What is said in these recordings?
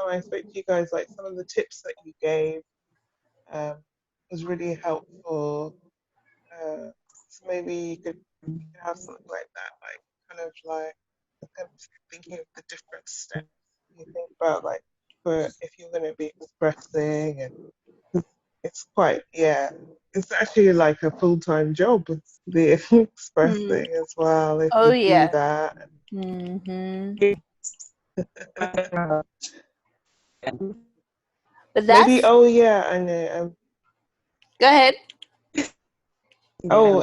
time I spoke to you guys, like some of the tips that you gave um, was really helpful. So maybe you could have something like that, like kind of thinking of the different steps you think about, like for if you're going to be expressing, and 'cause it's quite, yeah, it's actually like a full-time job, the Mm. expressing as well, if Oh you do yeah. that. Mm-hmm. Uh, But Maybe, that's oh yeah, I know. go ahead. Oh,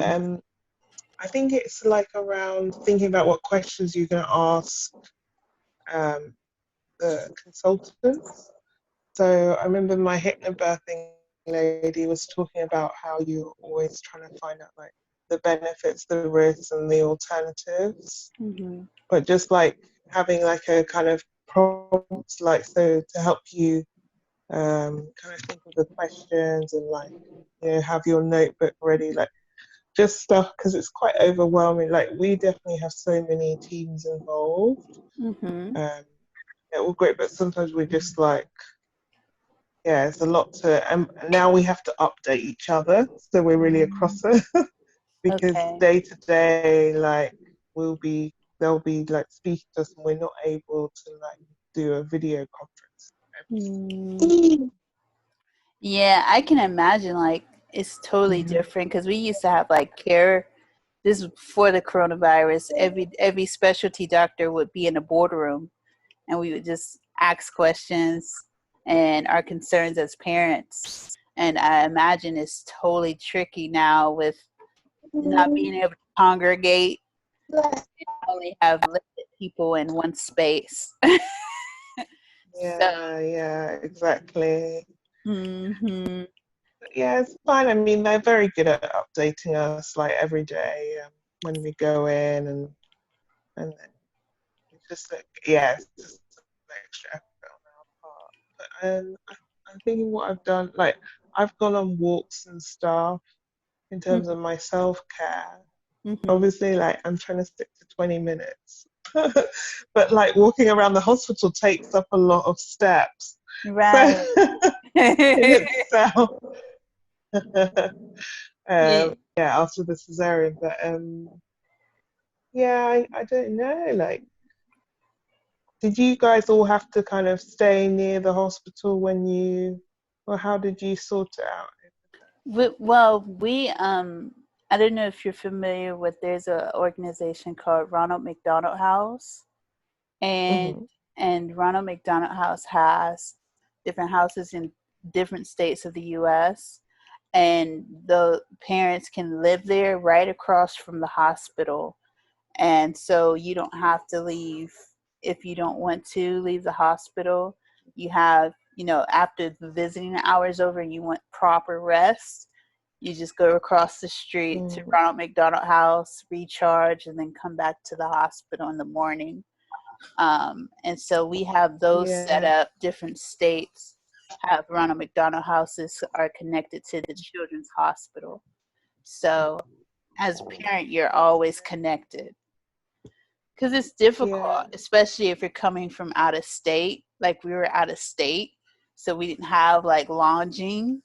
I think it's like around thinking about what questions you're going to ask um, the consultants. So I remember my hypnobirthing lady was talking about how you're always trying to find out like the benefits, the risks, and the alternatives. Mm-hmm. But just like having like a kind of prompt, like so to help you kind of think of the questions and like have your notebook ready, like just stuff because it's quite overwhelming. Like we definitely have so many teams involved. Mm-hmm. They're all great, but sometimes we're just like, yeah, it's a lot to, and now we have to update each other, so we're really across it because Okay. day to day, like they'll be like speaking to us, and we're not able to like do a video conference Mm. every time. Yeah, I can imagine like it's totally different because we used to have like care. This is before the coronavirus. Every specialty doctor would be in a boardroom, and we would just ask questions and our concerns as parents. And I imagine it's totally tricky now with not being able to congregate and only have limited people in one space. So, Yeah, yeah, exactly. hmm Yeah, it's fine. I mean, they're very good at updating us like every day when we go in, and then it's just like, yeah, it's just an extra effort on our part. But I'm thinking what I've done, like I've gone on walks and stuff in terms of my self-care. hmm Obviously, like I'm trying to stick to 20 minutes, but like walking around the hospital takes up a lot of steps. So right. in itself. Yeah. Yeah, after the cesarean, but yeah, I don't know. Like, did you guys all have to kind of stay near the hospital when or how did you sort it out? Well, I don't know if you're familiar with. There's an organization called Ronald McDonald House, and Hmm. Ronald McDonald House has different houses in different states of the U.S. and the parents can live there right across from the hospital, and so you don't have to leave if you don't want to leave the hospital. You have, after the visiting hours over and you want proper rest, you just go across the street to Mm, Ronald McDonald House, recharge, and then come back to the hospital in the morning. And so we have those set yeah, up. Different states have Ronald McDonald houses are connected to the Children's Hospital. So as a parent, you're always connected because it's difficult, yeah, especially if you're coming from out of state. Like we were out of state, so we didn't have like lodging,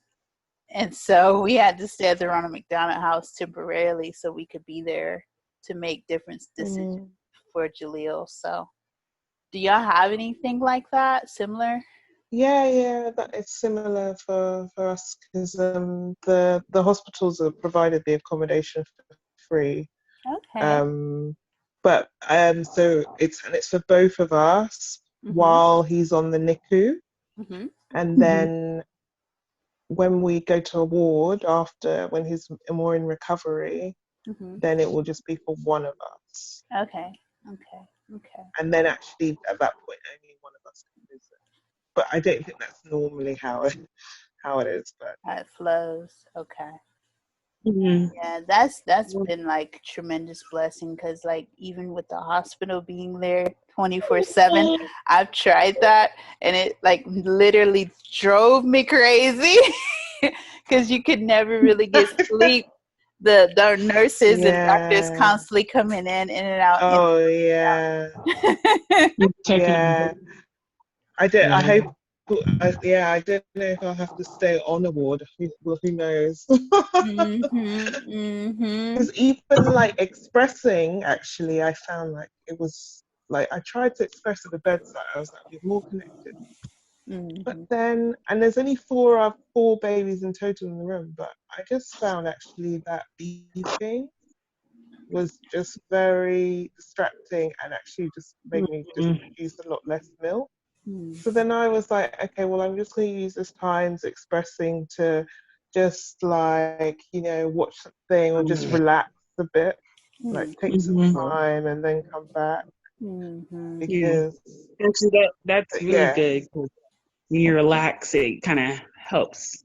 and so we had to stay at the Ronald McDonald House temporarily so we could be there to make different decisions mm, for Jaleel. So, do y'all have anything like that similar? yeah, yeah. That it's similar for us because the hospitals have provided the accommodation for free. Okay. Um, but so it's for both of us Mhm. while he's on the NICU, Mhm. and then when we go to a ward after when he's more in recovery, Mhm. then it will just be for one of us. Okay. Okay. Okay. And then actually at that point only one of us can visit. But I don't think that's normally how it is. But How it flows. Okay. yeah. Yeah, that's been like tremendous blessing because like even with the hospital being there 24/7, I've tried that and it like literally drove me crazy because you could never really get sleep. The nurses and doctors Yeah. constantly coming in and out, in Oh yeah. and out. Yeah. I did. I Yeah. hope. Yeah, I don't know if I'll have to stay on a ward. Well, who knows? Because even like expressing, actually, I found like it was like I tried to express at the bedside. I was like, we're more connected. But then, and there's only four babies in total in the room, but I just found actually that beeping was just very distracting and actually just made me just Mm-hmm. produce a lot less milk. So then I was like, okay, well, I'm just going to use this time to expressing to just like, watch something or just relax a bit, like take some time and then come back Yeah. because, Actually, that's really yeah, good. 'Cause when you relax, it kind of helps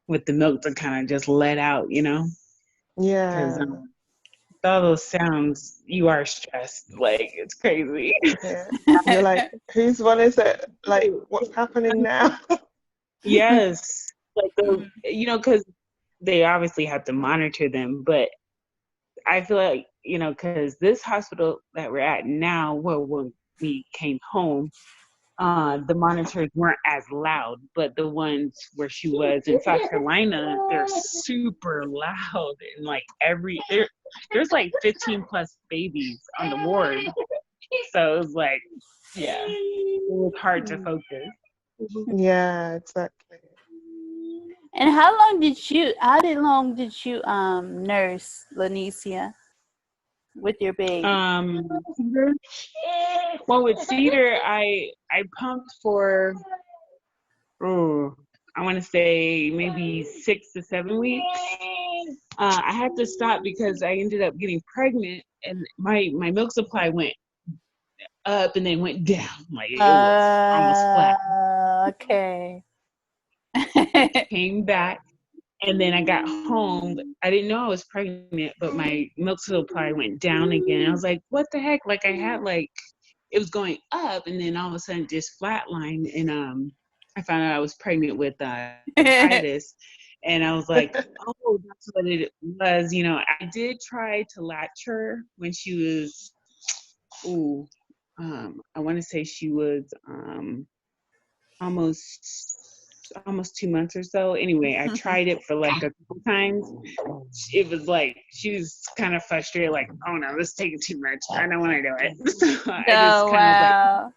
with the milk to kind of just let out, because yeah, with all those sounds, you are stressed. Like, it's crazy. yeah. You're like, whose one is it? Like, what's happening now? Yes. Like, because they obviously have to monitor them, but I feel like, because this hospital that we're at now, well, when we came home, the monitors weren't as loud, but the ones where she was in South Carolina, they're super loud, and like there's like 15 plus babies on the ward, so it was like, yeah, it was hard to focus. Yeah, exactly. And how long did you nurse Lanicia with your baby? Cedar, well, with Cedar, I pumped for, oh, I want to say maybe 6 to 7 weeks. I had to stop because I ended up getting pregnant, and my milk supply went up and then went down. Like, it was almost flat. Okay. Came back, and then I got home. I didn't know I was pregnant, but my milk supply went down again. I was like, what the heck? Like, I had like, it was going up, and then all of a sudden just flatlined, and I found out I was pregnant with Titus, and I was like, oh, that's what it was. I did try to latch her when she was, ooh, I want to say she was almost 2 months or so. Anyway, I tried it for like a couple times. It was like she was kind of frustrated, like, oh no, this is taking too much. I don't want to do it. So I just Oh kind of was like, wow.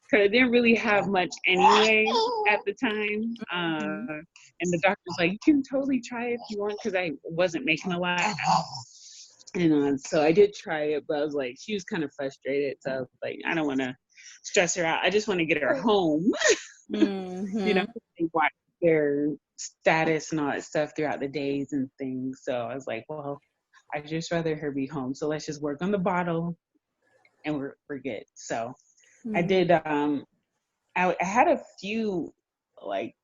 because I didn't really have much anyway at the time. And the doctor was like, you can totally try it if you want, because I wasn't making a lot. And so I did try it, but I was like, she was kind of frustrated. So I was like, I don't want to stress her out. I just want to get her home. They watch their status and all that stuff throughout the days and things. So I was like, well, I just rather her be home. So let's just work on the bottle, and we're good. So I did. I had a few like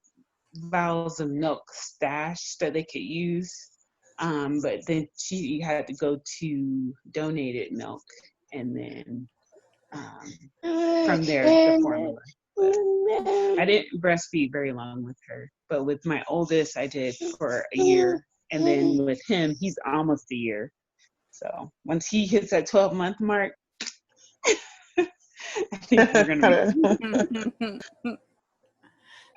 vials of milk stashed that they could use, but then she had to go to donated milk, and then from there the formula. I didn't breastfeed very long with her, but with my oldest, I did for a year, and then with him, he's almost a year. So once he hits that 12-month mark, I think we're gonna be.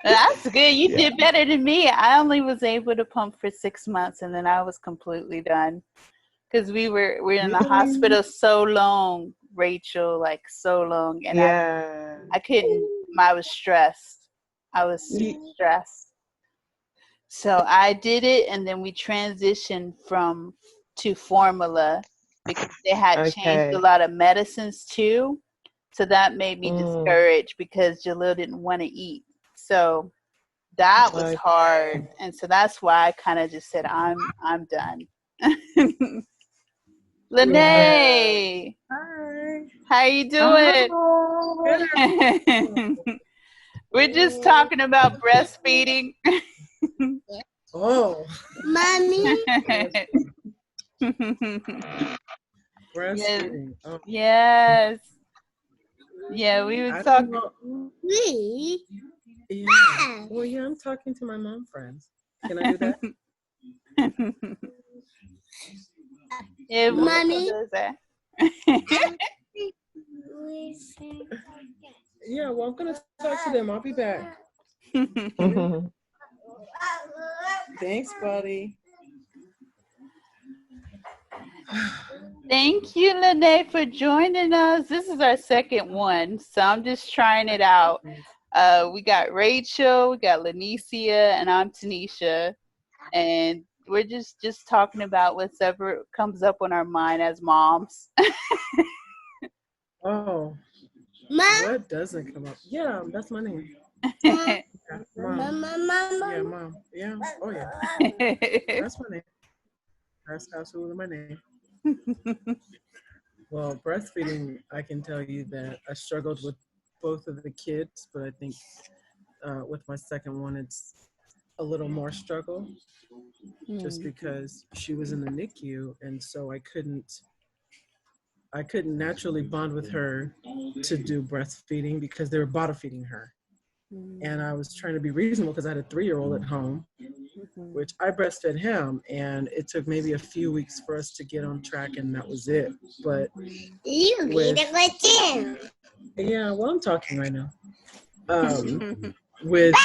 That's good. You Yeah. did better than me. I only was able to pump for 6 months, and then I was completely done because we're in the Really? hospital so long, Rachel, like so long, and Yeah. I couldn't. I was stressed. I was super stressed. So I did it, and then we transitioned to formula because they had changed a Okay. lot of medicines too. So that made me Mm, discouraged because Jalil didn't want to eat. So that was hard, okay. and so that's why I kind of just said I'm done. Yeah. Lene, Hi. how you doing? Oh. We're just talking about breastfeeding. Oh, mommy. Yes, Breastfeeding. Oh, yes, yeah. We were I don't talking. know. Me? Yeah. Well, yeah, I'm talking to my mom friends. Can I do that? Yeah, Mommy? does that. Yeah, well, I'm gonna talk to them. I'll be back. Thanks, buddy. Thank you, Lene, for joining us. This is our second one, so I'm just trying it out. We got Rachel, we got Lanicia, and I'm Tanisha, and we're just talking about whatever comes up on our mind as moms. Oh, what doesn't come up? Yeah, that's my name. Yeah, mom. Yeah, mom. Yeah. Oh yeah, that's my name. That's absolutely my name. Well, breastfeeding, I can tell you that I struggled with both of the kids, but I think with my second one, it's a little more struggle just because she was in the NICU, and so I couldn't naturally bond with her to do breastfeeding because they were bottle feeding her. And I was trying to be reasonable because I had a 3-year-old at home, which I breastfed him, and it took maybe a few weeks for us to get on track, and that was it. But yeah, well, I'm talking right now. With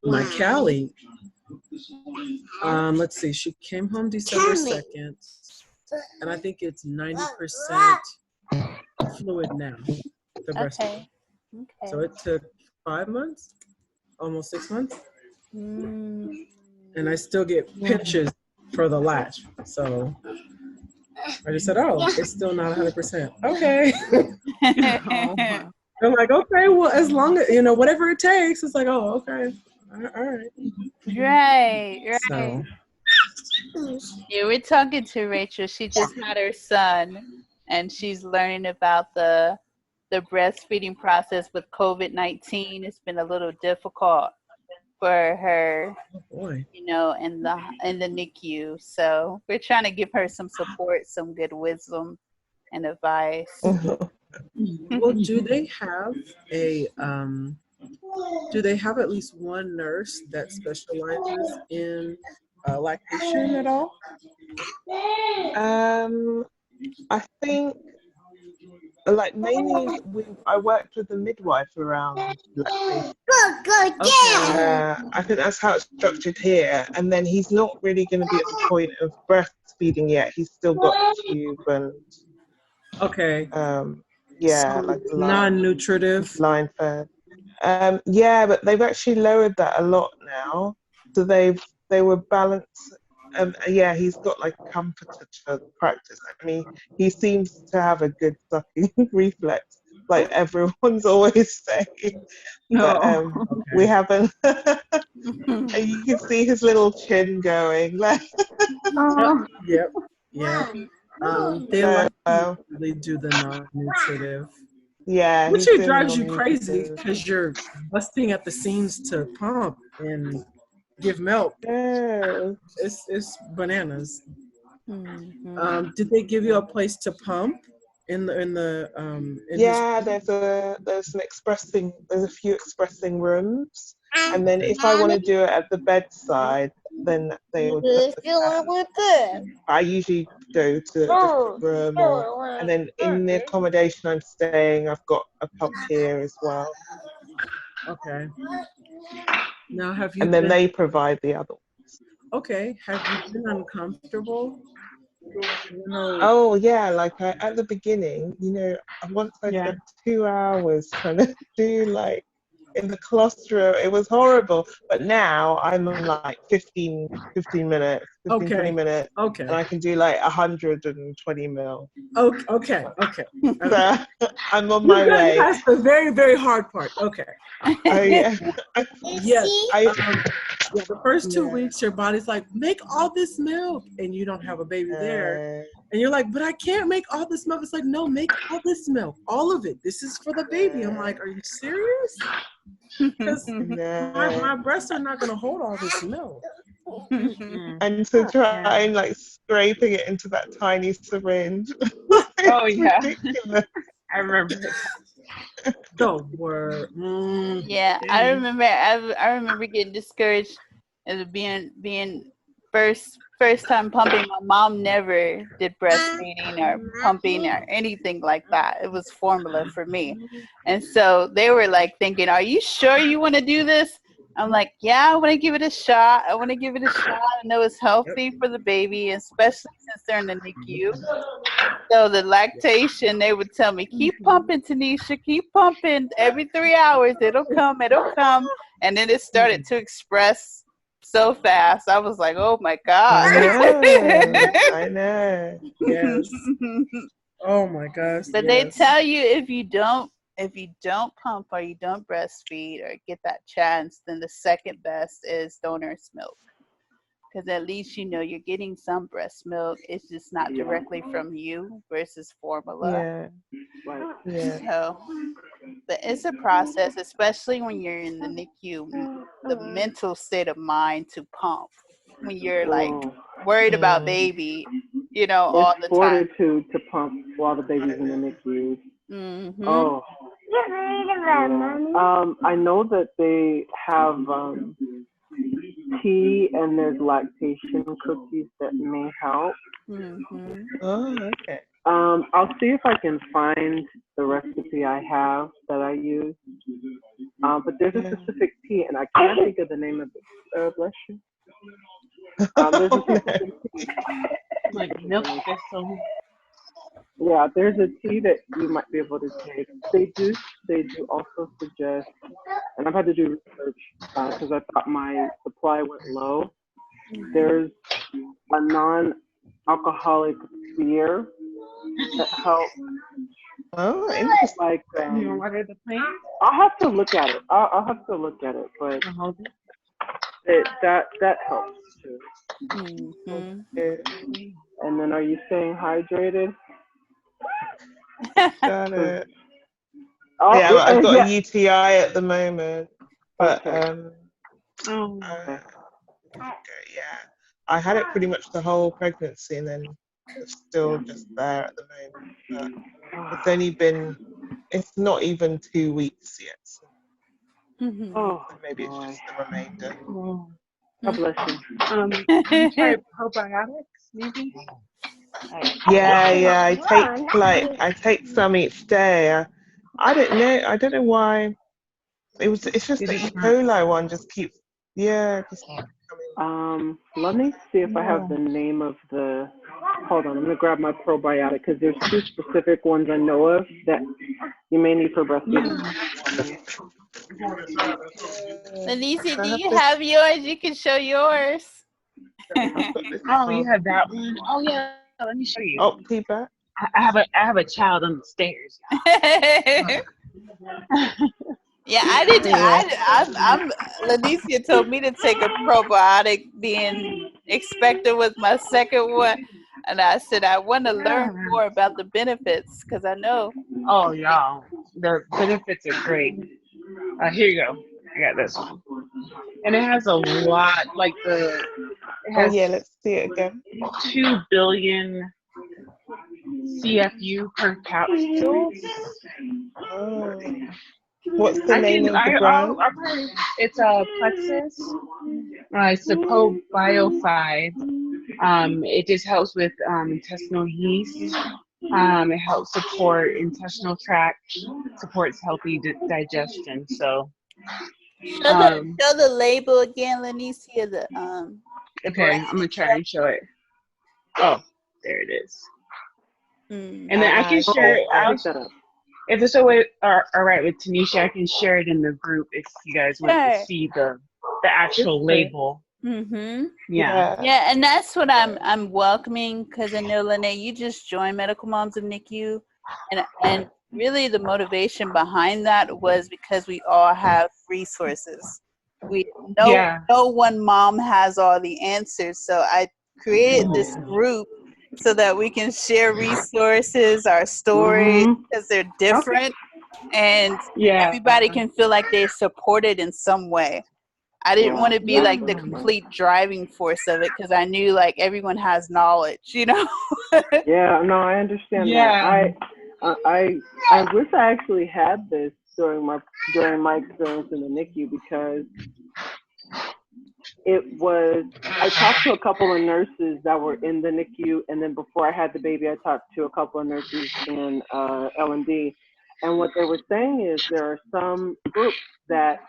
my Callie, let's see, she came home December 2nd, and I think it's 90% fluid now, the breastfeeding. Okay. So it took 5 months, almost 6 months, and I still get pinches for the latch. So I just said, oh, it's still not 100%. Okay. I'm like, okay, well, as long as, whatever it takes, it's like, oh, okay. All right. Right. So, Yeah, we're talking to Rachel. She just had her son, and she's learning about the breastfeeding process with COVID-19. It's been a little difficult for her, oh boy. in the NICU. So we're trying to give her some support, some good wisdom and advice. Well, do they have at least one nurse that specializes in lactation at all? I think like mainly I worked with the midwife around lactation. I think that's how it's structured here. And then he's not really going to be at the point of breastfeeding yet. He's still got the tube and Okay. yeah, So like non-nutritive. line fed. Yeah, but they've actually lowered that a lot now. So they were balanced. Yeah, he's got like comforter to practice. I mean, he seems to have a good sucking reflex, like everyone's always saying. But we haven't. And you can see his little chin going. Like, Yep. Yeah. They like to really do the non-nutritive. yeah, Which he's doing drives you non-nutritive. crazy because you're busting at the seams to pump and give milk. Yeah. It's bananas. Did they give you a place to pump in Yeah, there's a few expressing rooms, and then if I want to do it at the bedside, then they would put the fan. I usually go to a different room, and then in the accommodation I'm staying, I've got a pump here as well. Okay. Now have you? And then they provide the other ones. Okay. Have you been uncomfortable? Oh yeah, like at the beginning, once I spent 2 hours trying to do like in the colostrum, it was horrible. But now I'm on like 15 minutes, 20 minutes, okay, and I can do like 120 mil. Okay. So I'm on my way. That's the very, very hard part. Okay. Oh yeah. Yes. Yeah, the first 2 weeks, your body's like, make all this milk, and you don't have a baby there. And you're like, but I can't make all this milk. It's like, no, make all this milk, all of it. This is for the baby. I'm like, are you serious? Because my breasts are not going to hold all this milk. And to try and like scraping it into that tiny syringe. Oh yeah, ridiculous. I remember. The word. Yeah, I remember getting discouraged as being first first time pumping, my mom never did breastfeeding or pumping or anything like that. It was formula for me. And so they were like thinking, are you sure you want to do this? I'm like, yeah, I want to give it a shot. I want to give it a shot. I know it's healthy for the baby, especially since they're in the NICU. So the lactation, they would tell me, keep pumping, Tanisha, keep pumping. Every 3 hours, it'll come, it'll come. And then it started to express so fast. I was like, oh my God. I know. Yes. Oh my gosh. But they tell you if you don't pump or you don't breastfeed or get that chance, then the second best is donor's milk. Because at least you know you're getting some breast milk. It's just not directly from you versus formula. Yeah. So, but it's a process, especially when you're in the NICU, the mental state of mind to pump. When you're like worried about baby, you know, all the It's time. fortitude to pump while the baby's in the NICU. Mm-hmm. Oh. I know that they have tea and there's lactation cookies that may help. Mm-hmm. Oh, okay. I'll see if I can find the recipe I have that I use. But there's a specific tea, and I can't think of the name of it. Bless you. There's a specific tea. Like milk thistle. Yeah, there's a tea that you might be able to take. They do also suggest, and I've had to do research because I thought my supply went low. There's a non-alcoholic beer that helps. Oh, interesting. Like, What are the plants? I'll have to look at it. I'll have to look at it, but that helps too. Mm-hmm. And then, are you staying hydrated? Got it. Oh, Yeah, I've got a UTI at the moment, but okay. yeah, I had it pretty much the whole pregnancy, and then it's still just there at the moment. But it's not even 2 weeks yet. So maybe it's just the remainder. God bless you. You try probiotics, maybe? Yeah, I take some each day. I don't know why. It's just the E. coli one just keeps coming. Let me see if I have the name of the. Hold on, I'm gonna grab my probiotic because there's two specific ones I know of that you may need for breastfeeding. Lanicia, do you have yours? You can show yours. Oh, you have that one? Oh yeah, let me show you. Oh, feedback. I have a child on the stairs. Yeah, I did. I'm. Lanicia told me to take a probiotic, being expected with my second one, and I said I want to learn more about the benefits because I know. Oh, y'all, the benefits are great. Here you go. I got this one, and it has a lot. It has Let's see it again. 2 billion CFU per capsule. Oh. What's the name of the brand? It's a Plexus. It's a Probio 5. It just helps with intestinal yeast. It helps support intestinal tract, supports healthy digestion. So, show the label again, Lanicia. Okay, I'm gonna try and show it. Oh, there it is. And then I can share it. If it's all right with Tanisha, I can share it in the group if you guys want to see the actual label. Mm-hmm. Yeah, and that's what I'm welcoming because I know, Lene, you just joined Medical Moms of NICU, and really the motivation behind that was because we all have resources. No one mom has all the answers, so I created this group so that we can share resources, our stories, because they're different, and everybody can feel like they're supported in some way. I didn't want to be like the complete driving force of it because I knew like everyone has knowledge, you know. Yeah, no, I understand that. I wish I actually had this during my experience in the NICU because I talked to a couple of nurses that were in the NICU, and then before I had the baby, I talked to a couple of nurses in L&D. And what they were saying is there are some groups that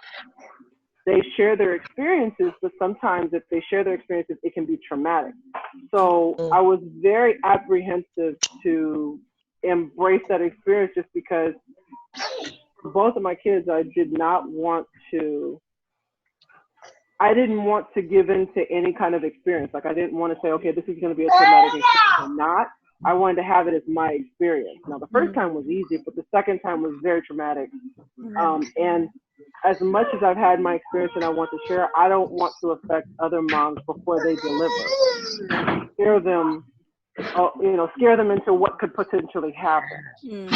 they share their experiences, but sometimes if they share their experiences, it can be traumatic. So I was very apprehensive to embrace that experience just because for both of my kids, I didn't want to give in to any kind of experience. Like I didn't want to say, okay, this is going to be a traumatic experience or not. I wanted to have it as my experience. Now, the first time was easy, but the second time was very traumatic. And as much as I've had my experience and I want to share, I don't want to affect other moms before they deliver. Scare them, scare them into what could potentially happen.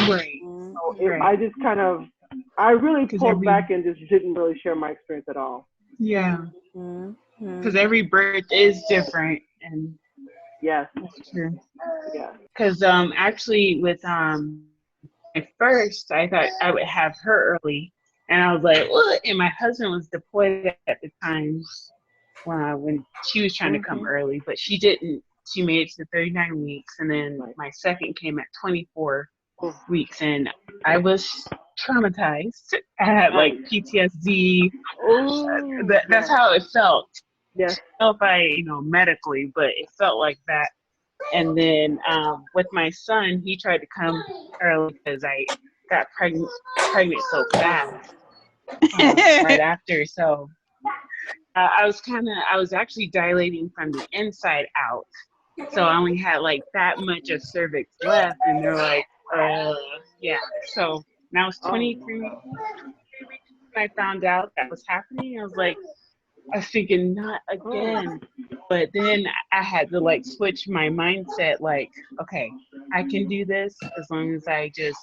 Right. So I really pulled back and just didn't really share my experience at all. Yeah. Because every birth is different, and yes, that's true. Yeah. Because actually with at first I thought I would have her early, and I was like, what? And my husband was deployed at the time when she was trying to come early, but she didn't. She made it to 39 weeks, and then my second came at 24 weeks, and I was traumatized. I had like PTSD. That's how it felt. Yeah. I don't know if medically, but it felt like that. And then with my son, he tried to come early because I got pregnant so fast right after. So I was actually dilating from the inside out. So I only had like that much of cervix left, and they're like, yeah. So now I was 23 weeks when I found out that was happening. I was thinking, not again. But then I had to like switch my mindset, like, okay, I can do this as long as I just,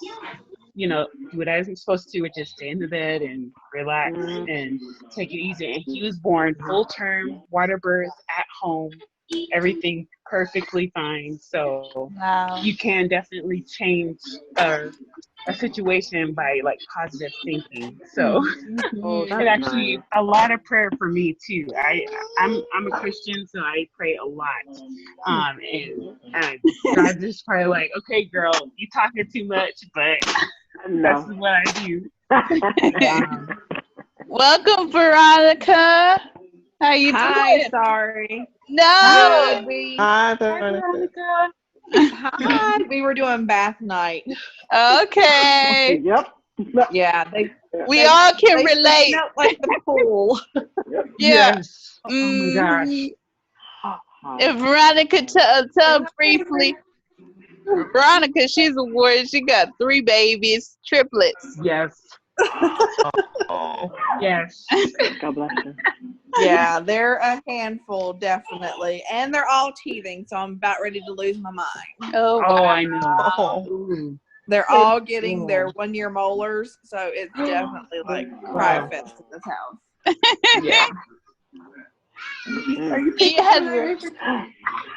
do what I was supposed to, which is stay in the bed and relax and take it easy. And he was born full term, water birth at home, everything perfectly fine. So you can definitely change a situation by like positive thinking. So and actually a lot of prayer for me too. I'm a Christian, so I pray a lot. And God just probably like, okay, girl, you talking too much, but that's what I do. Welcome, Veronica. How you doing? Hi, sorry. No. Hi, Veronica. Hi. We were doing bath night. Okay. Yep. Yeah, We all can relate. Smelled like the pool. Yeah. Yes. Oh my gosh. If Veronica tell briefly, Veronica, she's a warrior. She got 3 babies, triplets. Yes. Yes. God bless you. Yeah, they're a handful, definitely. And they're all teething, so I'm about ready to lose my mind. Oh, I know. They're all getting their 1-year molars, so it's definitely like cry fest in this house. Yeah.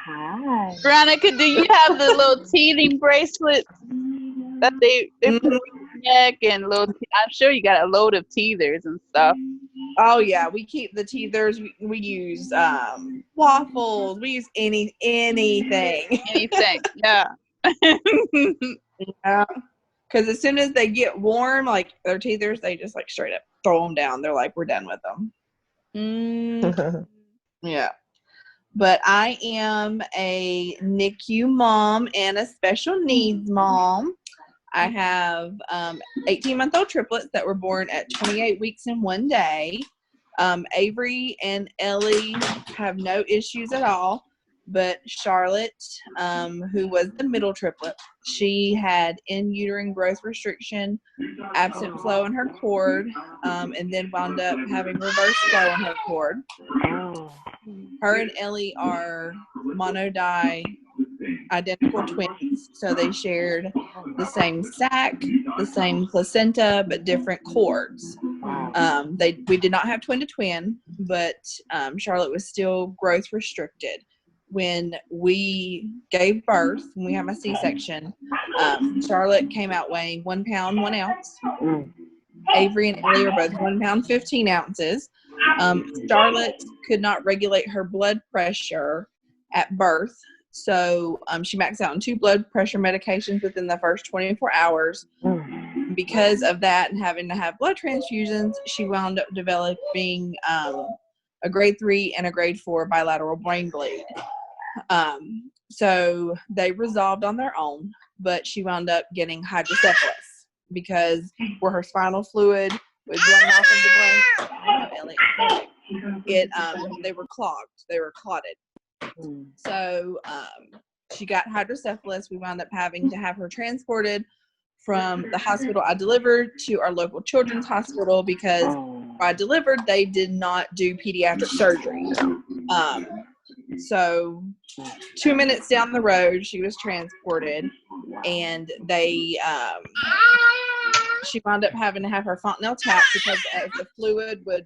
Hi. Veronica, do you have the little teething bracelets that they put on your neck and little? I'm sure you got a load of teethers and stuff. Oh yeah, we keep the teethers. We use waffles. We use anything. Anything, yeah. Yeah. Because as soon as they get warm, like their teethers, they just like straight up throw them down. They're like, we're done with them. Yeah. But I am a NICU mom and a special needs mom. I have 18-month-old triplets that were born at 28 weeks and 1 day. Avery and Ellie have no issues at all. But Charlotte, who was the middle triplet, she had in-uterine growth restriction, absent flow in her cord, and then wound up having reverse flow in her cord. Her and Ellie are monodi identical twins, so they shared the same sac, the same placenta, but different cords. We did not have twin to twin, but Charlotte was still growth restricted. When we gave birth, when we had my C-section, Charlotte came out weighing 1 pound 1 ounce. Avery and Ellie are both 1 pound 15 ounces. Charlotte could not regulate her blood pressure at birth. So she maxed out on 2 blood pressure medications within the first 24 hours. Because of that and having to have blood transfusions, she wound up developing a grade 3 and a grade 4 bilateral brain bleed. So they resolved on their own, but she wound up getting hydrocephalus because where her spinal fluid was going off into the brain, they were clogged. They were clotted. So she got hydrocephalus. We wound up having to have her transported from the hospital I delivered to our local children's hospital because where I delivered, they did not do pediatric surgery. So 2 minutes down the road, she was transported, and she wound up having to have her fontanelle tapped because as the fluid would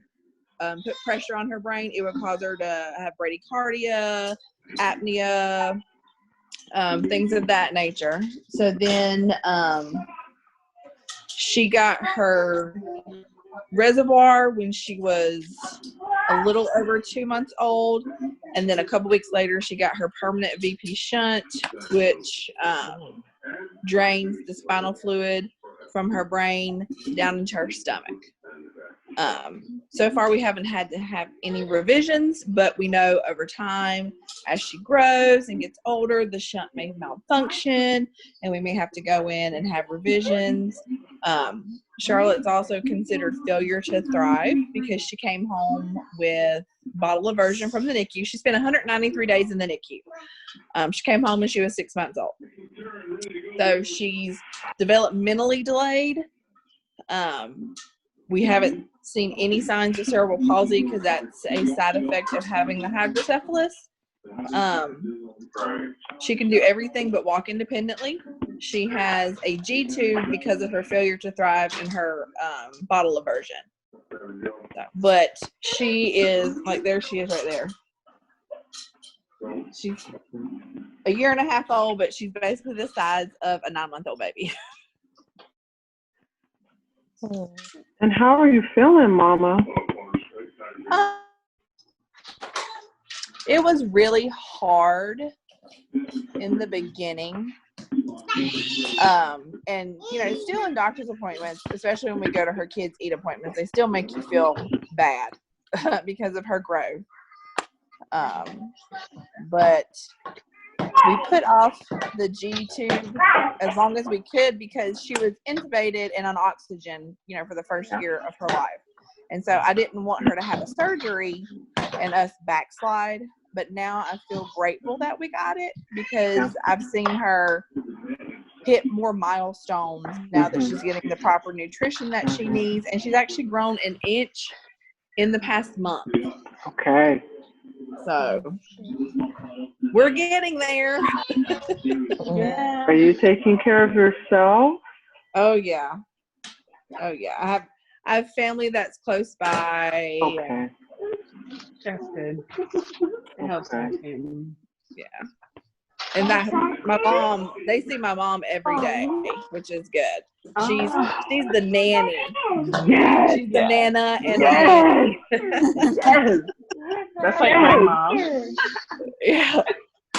put pressure on her brain, it would cause her to have bradycardia, apnea, things of that nature. So then she got her reservoir when she was a little over 2 months old, and then a couple weeks later she got her permanent VP shunt, which drains the spinal fluid from her brain down into her stomach. So far we haven't had to have any revisions, but we know over time as she grows and gets older, the shunt may malfunction and we may have to go in and have revisions. Charlotte's also considered failure to thrive because she came home with bottle aversion from the NICU. She spent 193 days in the NICU. She came home when she was 6 months old. So she's developmentally delayed. We haven't seen any signs of cerebral palsy because that's a side effect of having the hydrocephalus. She can do everything but walk independently. She has a G tube because of her failure to thrive and her bottle aversion. But she is, like, there she is right there. She's a year and a half old, but she's basically the size of a 9-month-old baby. And how are you feeling, Mama? It was really hard in the beginning. And, you know, still in doctor's appointments, especially when we go to her kids' eat appointments, they still make you feel bad because of her growth. But we put off the G tube as long as we could because she was intubated and on oxygen, you know, for the first year of her life. And so I didn't want her to have a surgery and us backslide. But now I feel grateful that we got it because I've seen her hit more milestones now that she's getting the proper nutrition that she needs. And she's actually grown an inch in the past month. Okay. So we're getting there. Yeah. Are you taking care of yourself? Oh yeah. I have family that's close by. Okay. That's good. It helps our family. Yeah. And that my mom, they see my mom every day, which is good. She's the nanny. Yes. She's the nana and Yes. Yes. That's like my mom. Yeah.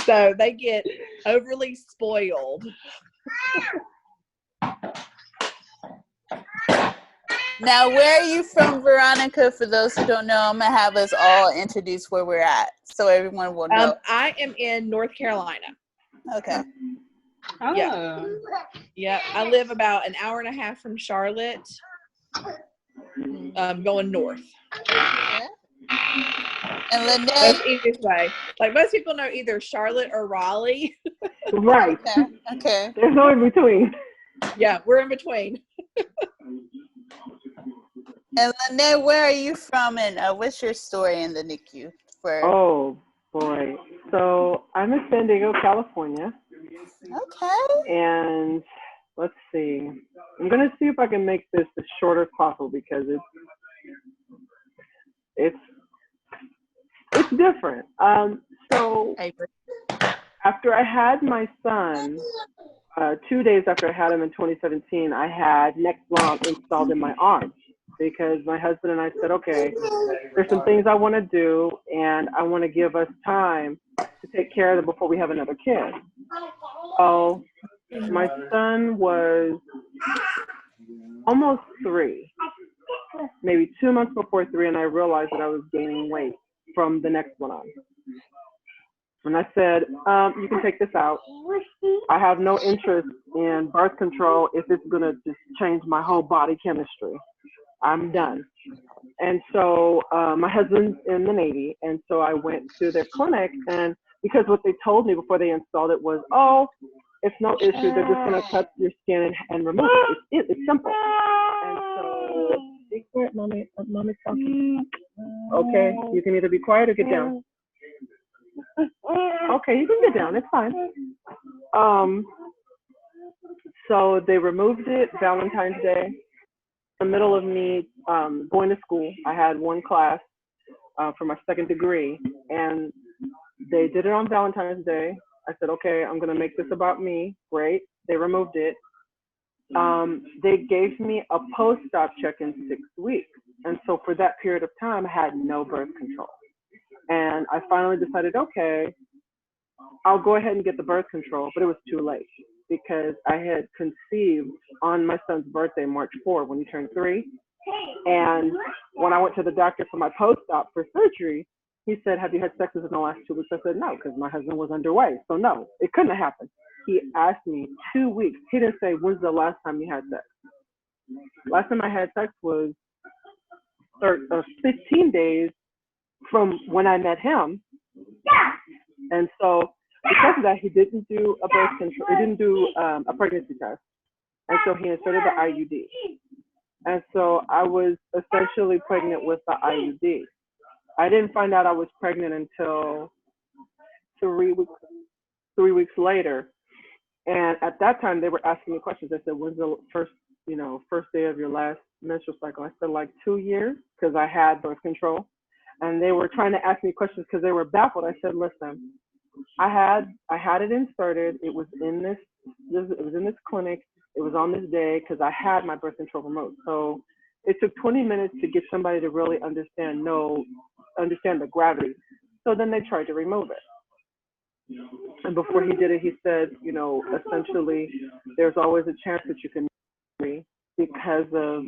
So they get overly spoiled. Now, where are you from, Veronica? For those who don't know, I'm going to have us all introduce where we're at so everyone will know. I am in North Carolina. Okay. Oh. Yeah. I live about an hour and a half from Charlotte, going north. Okay. And Lynette? That's the easiest way. Like most people know either Charlotte or Raleigh. Right. Okay. There's no in between. Yeah, we're in between. And Lynette, where are you from, and what's your story in the NICU? Oh, boy. So I'm in San Diego, California. Okay. And let's see. I'm going to see if I can make this as short as possible because it's different. So after I had my son, 2 days after I had him in 2017, I had neck lump installed in my arm. because my husband and I said, okay, there's some things I want to do, and I want to give us time to take care of them before we have another kid. So my son was almost 3, maybe 2 months before 3, and I realized that I was gaining weight from the next one on. And I said, you can take this out. I have no interest in birth control if it's going to just change my whole body chemistry. I'm done. And so my husband's in the Navy, and so I went to their clinic, and because what they told me before they installed it was, oh, it's no issue. They're just going to cut your skin and remove it. It's simple. And so, be quiet, mommy. Mommy's talking. Okay, you can either be quiet or get down. Okay, you can get down. It's fine. So they removed it Valentine's Day. In the middle of me going to school, I had one class for my second degree, and they did it on Valentine's Day. I said, okay, I'm going to make this about me. Great. They removed it. They gave me a post-op check in 6 weeks. And so for that period of time, I had no birth control. And I finally decided, okay, I'll go ahead and get the birth control, but it was too late because I had conceived on my son's birthday, March 4, when he turned 3. And when I went to the doctor for my post-op for surgery, he said, have you had sex within the last 2 weeks? I said, no, because my husband was underway. So no, it couldn't have happened. He asked me 2 weeks. He didn't say, when's the last time you had sex? Last time I had sex was 15 days from when I met him. And so because of that, he didn't do a birth control, he didn't do a pregnancy test. And so he inserted the IUD. And so I was essentially pregnant with the IUD. I didn't find out I was pregnant until 3 weeks later. And at that time, they were asking me questions. They said, when's the first day of your last menstrual cycle? I said, like 2 years, because I had birth control. And they were trying to ask me questions because they were baffled. I said, listen, I had it inserted. It was in this clinic. It was on this day because I had my birth control remote. So it took 20 minutes to get somebody to really understand the gravity. So then they tried to remove it. And before he did it, he said, essentially, there's always a chance that you can marry because of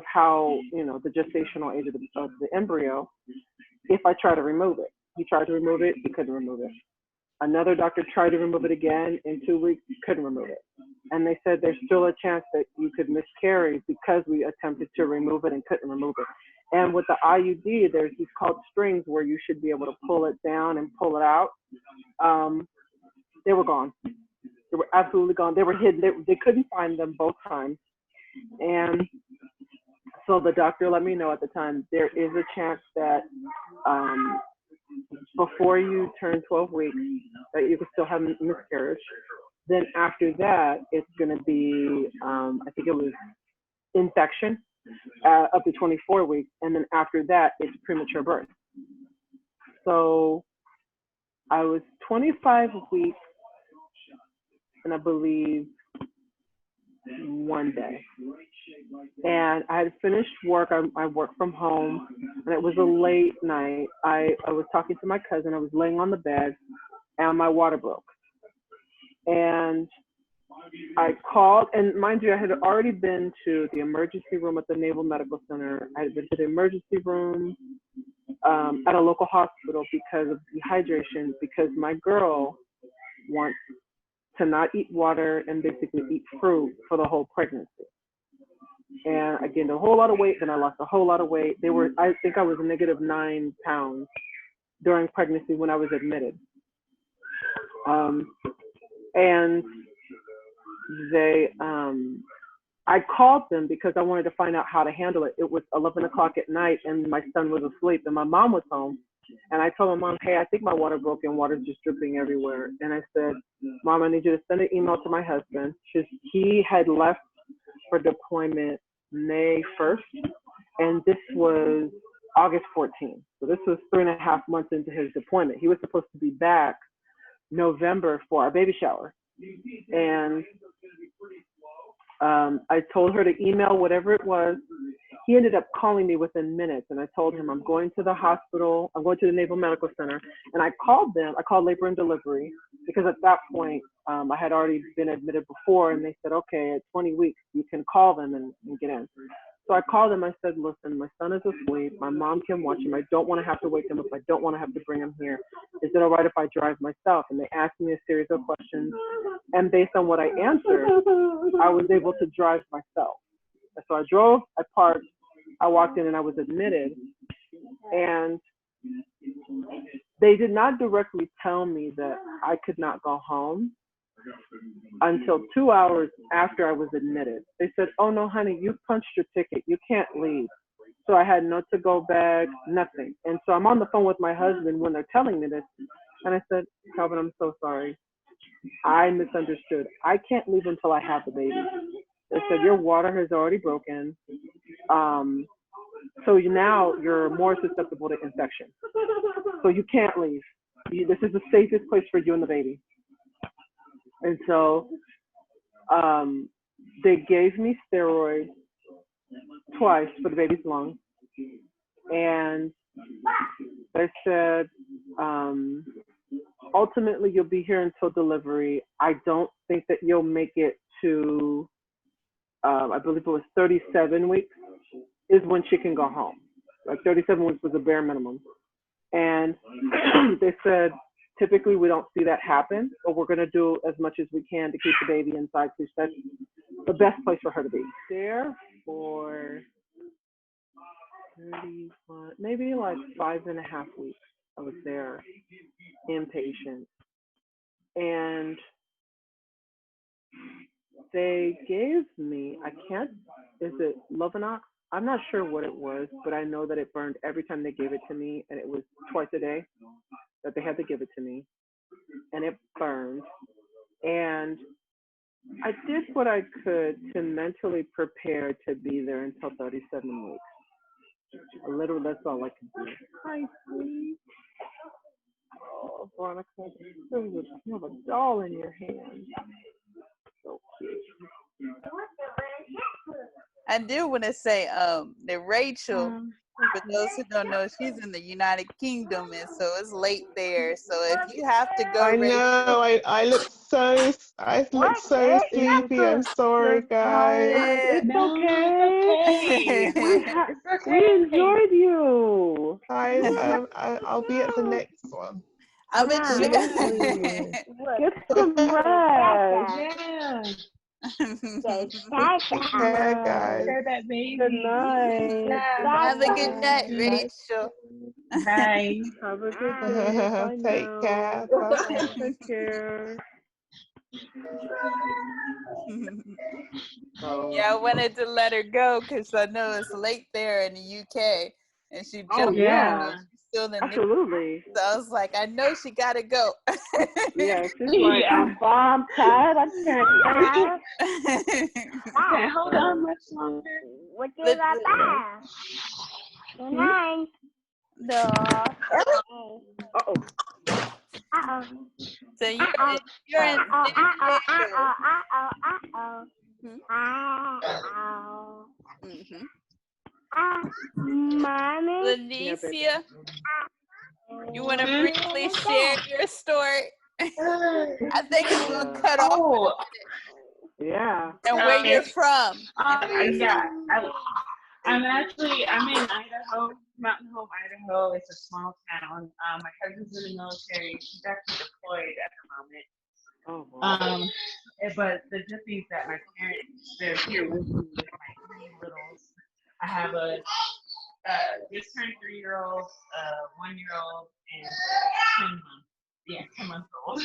how, the gestational age of the embryo, if I try to remove it. He tried to remove it, he couldn't remove it. Another doctor tried to remove it again in 2 weeks, couldn't remove it. And they said there's still a chance that you could miscarry because we attempted to remove it and couldn't remove it. And with the IUD, there's these called strings where you should be able to pull it down and pull it out. They were gone. They were absolutely gone. They were hidden. They couldn't find them both times. And so the doctor let me know at the time, there is a chance that before you turn 12 weeks, that you could still have miscarriage. Then after that, it's going to be, I think it was infection up to 24 weeks. And then after that, it's premature birth. So I was 25 weeks, and I believe 1 day. And I had finished work. I worked from home, and it was a late night. I was talking to my cousin. I was laying on the bed, and my water broke. And I called, and mind you, I had already been to the emergency room at the Naval Medical Center. I had been to the emergency room at a local hospital because of dehydration, because my girl wants to not eat water and basically eat fruit for the whole pregnancy. And I gained a whole lot of weight, then I lost a whole lot of weight. I think I was negative 9 pounds during pregnancy when I was admitted. And I called them because I wanted to find out how to handle it. It was 11 o'clock at night and my son was asleep and my mom was home. And I told my mom, hey, I think my water broke and water's just dripping everywhere. And I said, Mom, I need you to send an email to my husband. He had left for deployment May 1st, and this was August 14th. So this was 3.5 months into his deployment. He was supposed to be back November for our baby shower. And I told her to email whatever it was. He ended up calling me within minutes, and I told him I'm going to the hospital. I'm going to the Naval Medical Center, and I called them. I called labor and delivery because at that point I had already been admitted before, and they said, okay, at 20 weeks you can call them and get in. So I called them. I said, listen, my son is asleep. My mom can watch him. I don't want to have to wake him up. I don't want to have to bring him here. Is it all right if I drive myself? And they asked me a series of questions, and based on what I answered, I was able to drive myself. So I drove, I parked, I walked in, and I was admitted. And they did not directly tell me that I could not go home until 2 hours after I was admitted. They said, oh no, honey, you punched your ticket. You can't leave. So I had no to-go bag, nothing. And so I'm on the phone with my husband when they're telling me this. And I said, Calvin, I'm so sorry. I misunderstood. I can't leave until I have the baby. They said, your water has already broken. So now you're more susceptible to infection. So you can't leave. This is the safest place for you and the baby. And so they gave me steroids twice for the baby's lungs. And they said, ultimately, you'll be here until delivery. I don't think that you'll make it to, I believe it was 37 weeks is when she can go home. Like 37 weeks was the bare minimum. And they said, typically we don't see that happen, but we're going to do as much as we can to keep the baby inside, because that's the best place for her to be. There for 31, maybe like 5.5 weeks. I was there inpatient. And they gave me, is it Lovenox? I'm not sure what it was, but I know that it burned every time they gave it to me, and it was twice a day that they had to give it to me, and it burned. And I did what I could to mentally prepare to be there until 37 weeks. A little, that's all I could do. Hi, sweetie. Oh, Veronica, you have a doll in your hand. So cute. I do want to say that Rachel, for those who don't know, she's in the United Kingdom, and so it's late there. So if you have to go, I Rachel. know. I look so sleepy. I'm sorry, guys. It's No, okay. it's okay. We enjoyed you. Guys, I'll be at the next one. I'm in Yes, please. Get some rest. Yeah. Take care, guys. Share that baby. Good night. Have a good night, Bye. Rachel. Bye. Have a good day. Bye Take now. care. Bye. Take care. So, Yeah, I wanted to let her go because I know it's late there in the UK, and she oh jumped yeah, on. She's still in the news. absolutely. So I was like, I know she gotta go. Yeah, she's like, I'm tired. I can't. Okay, hold on much longer. What did I buy? Good night. No. Uh-oh. Uh-oh. So you're in Mommy. Lanicia, you want to briefly share your story? I think it's gonna cut off. Yeah. And where you're from? Yeah. I'm in Idaho, Mountain Home, Idaho. It's a small town. My cousin's in the military. She's actually deployed at the moment. Oh, wow. But the good thing is that my parents, they're here with me with my 3 littles. I have a just turned 3-year-old, 1-year-old, and 10-month-old.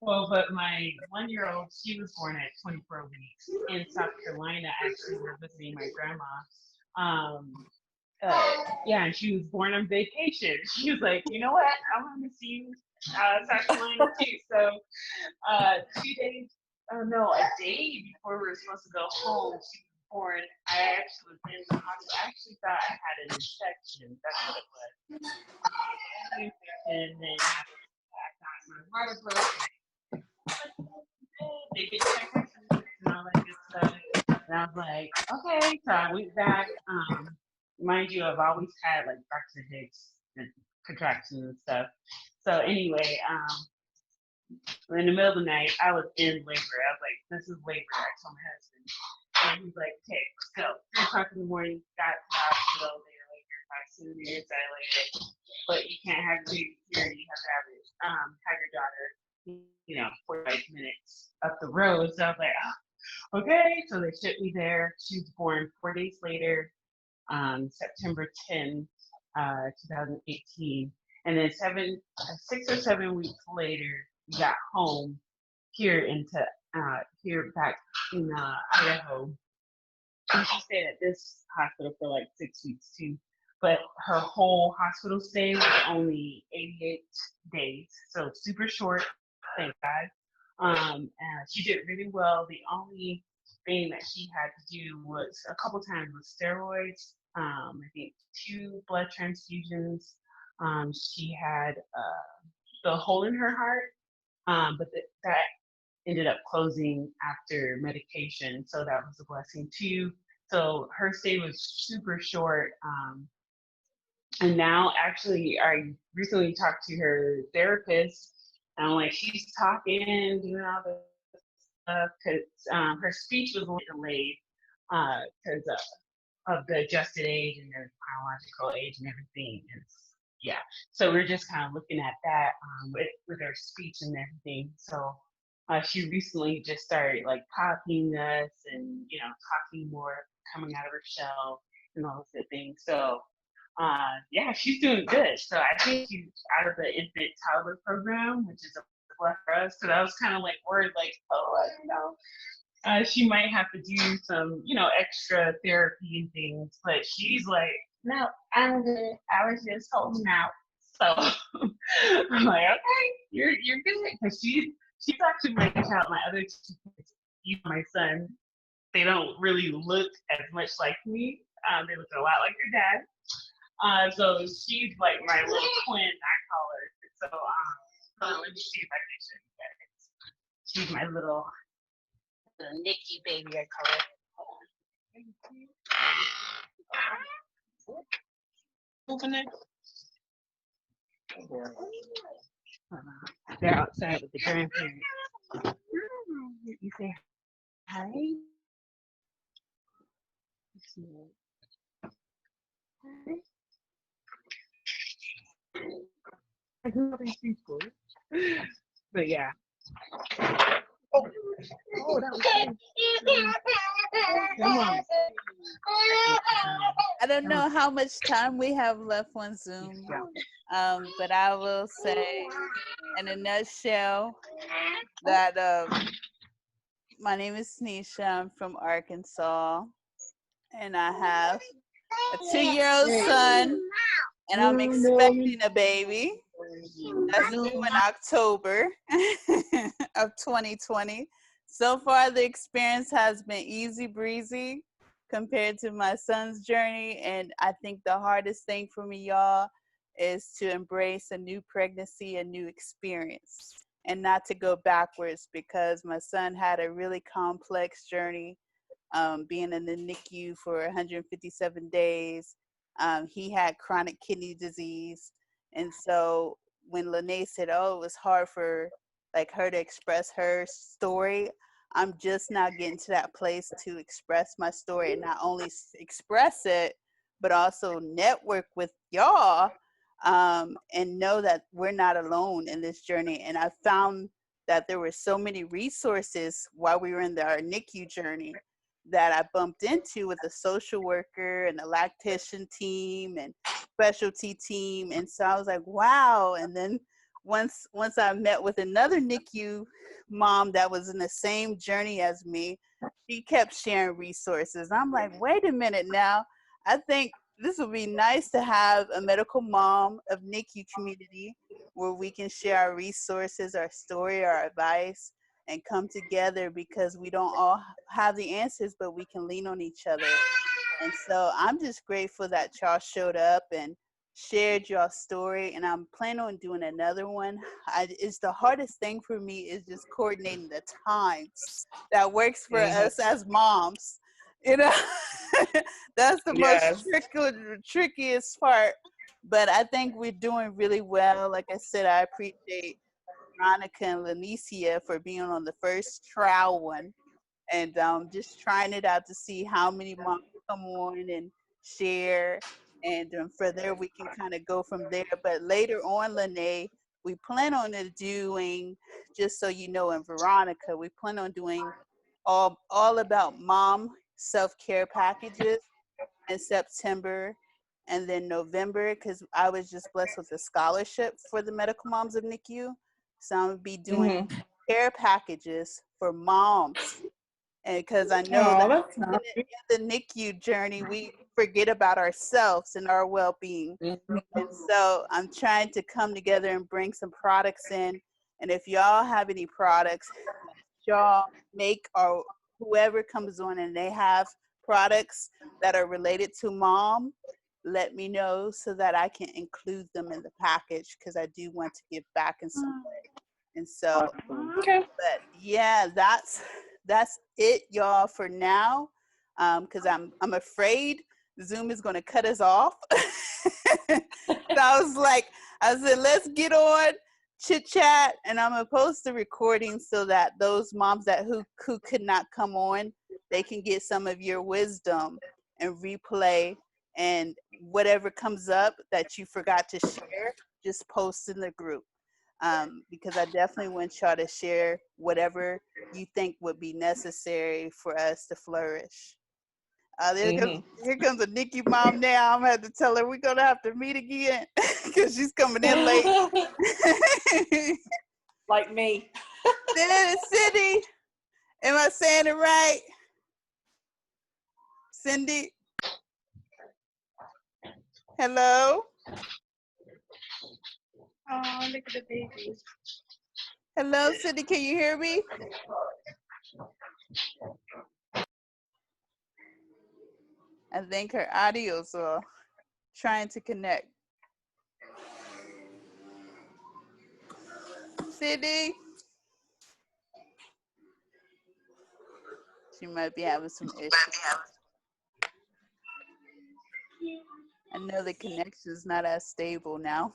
Well, but my 1-year-old, she was born at 24 weeks in South Carolina. Actually, we're visiting my grandma. And she was born on vacation. She was like, you know what? I want to see South Carolina too. So, 2 days, a day before we were supposed to go home, she was born. I actually was in the hospital. I actually thought I had an infection. That's what it was. And then I got my water broke. They get checked and all that good stuff. And I was like, okay. So I went back. Mind you, I've always had like Braxton Hicks and contractions and stuff. So anyway, in the middle of the night, I was in labor. I was like, this is labor. I told my husband. And he's like, okay, let's go. 3 o'clock in the morning, got to the hospital. They were like, your vaccine is dilated, but you can't have your baby here. You have to have your daughter, 45 minutes up the road. So I was like, oh, okay. So they shipped me there. She was born 4 days later, September 10, 2018. And then 6 or 7 weeks later, we got home here here back in Idaho. And she stayed at this hospital for like 6 weeks too. But her whole hospital stay was only 88 days, so super short. Thank God. And she did really well. The only thing that she had to do was a couple times with steroids. I think 2 blood transfusions. She had the hole in her heart, but that ended up closing after medication, so that was a blessing too. So her stay was super short. And now, actually, I recently talked to her therapist, and like she's talking, doing all this stuff because her speech was a little delayed because of the adjusted age and the chronological age and everything. Yeah, so we're just kind of looking at that with her speech and everything. So she recently just started like copying us and talking more, coming out of her shell and all those good things. So yeah, she's doing good. So I think she's out of the infant toddler program, which is a blessing for us. So I was kind of like worried, like, oh, I don't know. She might have to do some, extra therapy and things, but she's like, no, I'm good. I was just holding out. So I'm like, okay, you're good, because she's actually my child. My other 2 kids, even my son, they don't really look as much like me. They look a lot like their dad. So she's like my little twin, I call her. So let me see if I can show you guys. She's my little Nikki baby, I call her. Moving it. They're outside with the grandparents. You say hi. I grew up in preschool. But yeah. Oh, that was good. Come on. I don't know how much time we have left on Zoom, but I will say in a nutshell that my name is Sneisha. I'm from Arkansas, and I have a 2-year-old son, and I'm expecting a baby. That's due in October of 2020. So far, the experience has been easy breezy compared to my son's journey. And I think the hardest thing for me, y'all, is to embrace a new pregnancy, a new experience, and not to go backwards, because my son had a really complex journey, being in the NICU for 157 days. He had chronic kidney disease. And so when Lene said, oh, it was hard for like her to express her story, I'm just now getting to that place to express my story, and not only express it, but also network with y'all, and know that we're not alone in this journey. And I found that there were so many resources while we were in our NICU journey that I bumped into with the social worker and the lactation team and specialty team. And so I was like, wow. And then once I met with another NICU mom that was in the same journey as me, she kept sharing resources. I'm like, wait a minute now. I think this would be nice to have a medical mom of NICU community where we can share our resources, our story, our advice, and come together, because we don't all have the answers, but we can lean on each other. And so I'm just grateful that y'all showed up and shared your story, and I'm planning on doing another one. It's the hardest thing for me is just coordinating the times that works for us as moms. You know, that's the Yes. most trickiest part. But I think we're doing really well. Like I said, I appreciate Veronica and Lanicia for being on the first trial one, and just trying it out to see how many moms come on and share. And from there, we can kind of go from there. But later on, Lene, we plan on doing, just so you know, and Veronica, we plan on doing all about mom self-care packages in September and then November, because I was just blessed with a scholarship for the Medical Moms of NICU. So I'm going to be doing care packages for moms. And because I know that that's nice. in the NICU journey, we forget about ourselves and our well-being. And so I'm trying to come together and bring some products in. And if y'all have any products y'all make, or whoever comes on and they have products that are related to mom, let me know so that I can include them in the package, because I do want to give back in some way. And so, Okay. but yeah, that's it, y'all, for now. Because I'm afraid Zoom is going to cut us off. So I said, let's get on chit chat, and I'm gonna post the recording so that those moms that who could not come on, they can get some of your wisdom and replay, and whatever comes up that you forgot to share, just post in the group. Because I definitely want y'all to share whatever you think would be necessary for us to flourish. Here comes a Nikki mom now. I'm gonna have to tell her we're gonna have to meet again because she's coming in late. Like me. Cindy, am I saying it right? Cindy? Hello? Oh, look at the babies. Hello, Cindy, can you hear me? I think her audio's trying to connect. Cindy? She might be having some issues. I know the connection's not as stable now.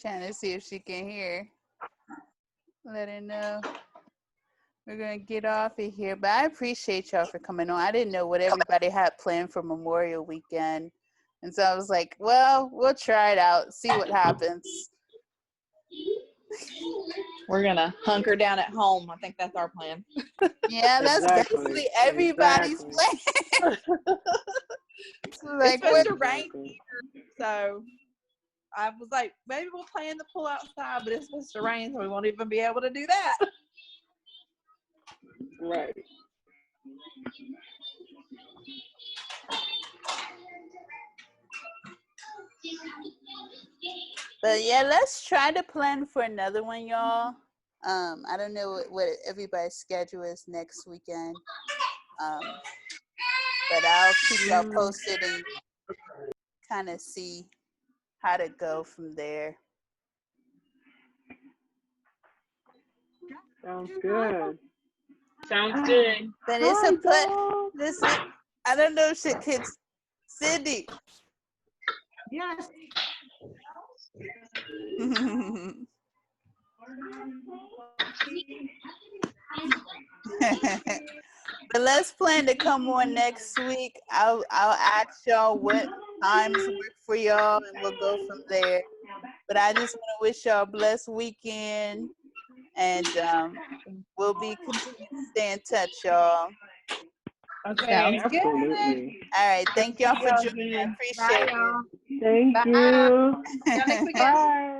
Trying to see if she can hear. Let her know. We're going to get off of here. But I appreciate y'all for coming on. I didn't know what everybody had planned for Memorial Weekend. And so I was like, well, we'll try it out, see what happens. We're going to hunker down at home. I think that's our plan. Yeah, that's basically everybody's plan. It's supposed to rain here, so I was like, maybe we'll plan to pull outside, but it's supposed to rain, so we won't even be able to do that. Right. But yeah, let's try to plan for another one, y'all. I don't know what everybody's schedule is next weekend. But I'll keep y'all posted and kind of see how to go from there. Sounds good. Sounds good. But it's a listen, I don't know if kids. Cindy. Yes. But let's plan to come on next week. I'll ask y'all what times work for y'all, and we'll go from there. But I just want to wish y'all a blessed weekend, and we'll be continuing to stay in touch, y'all. Okay. Absolutely. All right. Thank y'all for joining. I appreciate it. Thank you. Next weekend. Bye.